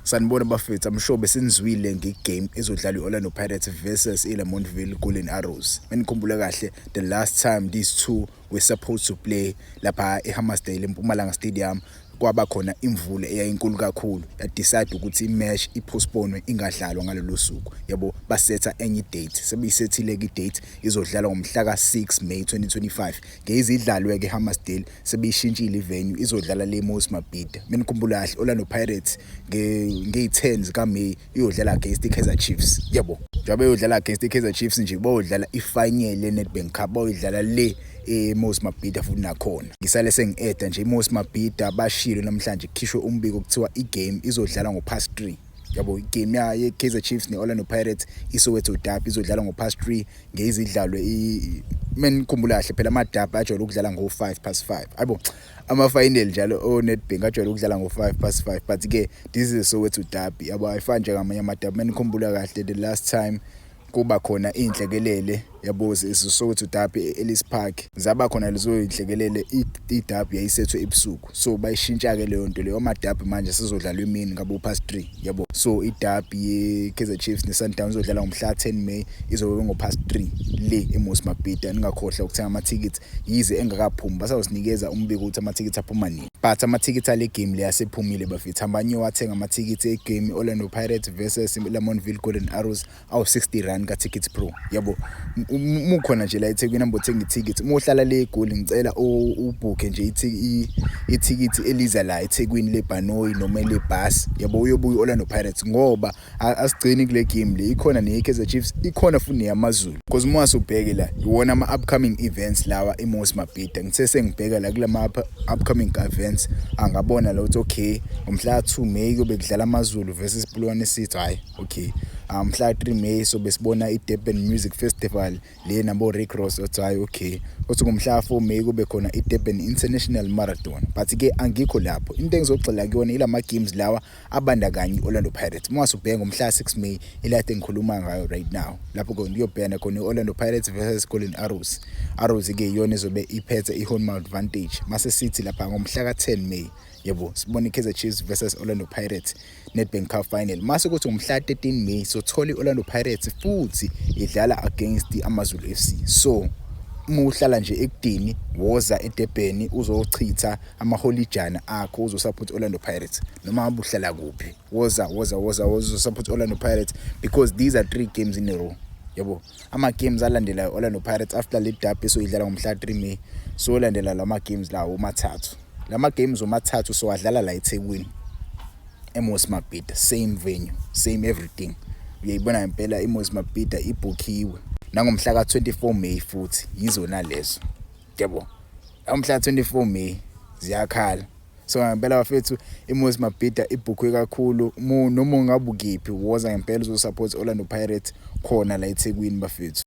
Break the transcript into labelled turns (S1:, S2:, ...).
S1: Sanibona bafethu, I'm sure besenizwile ngegame ezodlala iOrlando Pirates versus iLamontville Golden Arrows. Menikhumbula kahle, the last time these two were supposed to play lapha eHammersdale eMpumalanga Stadium, kwaba khona imvula eyayinkulu kakhulu, yadecide ukuthi imatch ipostpone ingadlalwa ngalolu suku. Yabo, basetha enye date. Sebeyisethile idate izodlalwa ngomhla ka-6 May 2025. Ngezidlalwe ke eHammersdale sebeyishintshile ivenue izodlala le Moses Mabhida. Menikhumbula kahle, Orlando Pirates nge-10 zika May iyodlala against iKaizer Chiefs. Yabo, njengoba iyodlala against iKaizer Chiefs nje bayodlala ifinal leNedbank Cup, bayodlala le Moses Mabhida futhi nakhona. Ngisale sengi-eda nje Moses Mabhida bashilo namhlanje kukhishwe umbiko kuthiwa igame izodlala ngo-3:30. Yabo, igame ye-Kaizer Chiefs ne-Orlando Pirates iSoweto Derby izodlala ngo-3:30 ngezidlalwe menikhumbula kahle phela ama-derby ajwayele ukudlala ngo-5:05. Yabo, ama-final njalo o-Nedbank ajwayele ukudlala ngo-5:05, but ke this is Soweto Derby. Yabo, ayifani nje ngamanye ama-derby. Menikhumbula kahle the last time kuba khona inhlekelele yabo Soweto Derby eEllis Park, zaba khona lezo inhlekelele, iderby yayisethwe ebusuku, so bayishintsha ke leyo nto leyo. Ama-derby manje sizodlala emini ngabo 3:30. Yabo, so iderby yeKaizer Chiefs neSundowns izodlala ngomhla 10 May izobe ngo-3:30 le eMoses Mabhida. Ningakhohlwa ukuthenga ama-tickets yize engakaphumi, basawusinikeza umbiko ukuthi ama-tickets aphuma nini, but ama-tickets ale game le yasephumile bafethu. Hambani wathenga ama-tickets egame Orlando Pirates versus Lamontville Golden Arrows awu-60 ka-Tickets Pro. Yabo, mukhona nje la eThekwini ambothenga i-ticket, mohlala le eGoli ngicela ubhuke nje ithikithi eliza la eThekwini leBhanoyi noma lebus. Yabo, uyobuya Orlando Pirates ngoba asigcini kule game le, ikhona neKaizer Chiefs, ikhona futhi neyamaZulu, because uma usubheke la iwona ama-upcoming events lawa eMoses Mabhida. Ngithe sengibheka la kulama upcoming events angabona la ukuthi okay ngomhla 2 May kuyobe kudlala amaZulu versus Polokwane City. Hayi, okay, mhla 3 May so besibona iDurban Music Festival le nabo Rick Ross. Hayi, okay, othi ngomhla 4 May kube khona iDurban International Marathon. But ke angikho lapho, into engizogxila kuyona ilama games lawa abandakanye iOrlando Pirates. Uma usubheka ngomhla 6 May ilade ngikhuluma ngayo right now, lapho kuyobhekana khona iOrlando Pirates versus Golden Arrows. Arrows ke iyona izobe iphethe i-home advantage. Mase City lapha ngomhla ka-10 May. Yabo, sibona iKaizer Chiefs versus Orlando Pirates Nedbank Cup final. Mase kuthi ngomhla 13 May sothola iOrlando Pirates futhi idlala against amaZulu FC. So muhlala nje ekudini, woza eDurban uzochitha amaholijana akho uzosupport Orlando Pirates, noma ubuhlala kuphi, woza support Orlando Pirates, because these are 3 games in a row. Yabo, ama games alandela Orlando Pirates after le derby so idlala ngomhla 3 May, so landela lama games lawo mathathu. Lama games omathathu so adlala la eThekwini eMoses Mabhida, same venue, same everything. Uyayibona impela iMoses Mabhida ibhukiwe nangomhla ka-24 May futhi yizona lezo. Yabo, umhla 24 May ziyakhala. So ngempela bafethu iMoses Mabhida ibhukwe kakhulu. Noma ungabukiphi woza ngempela uzosupport Orlando Pirates khona la eThekwini bafethu.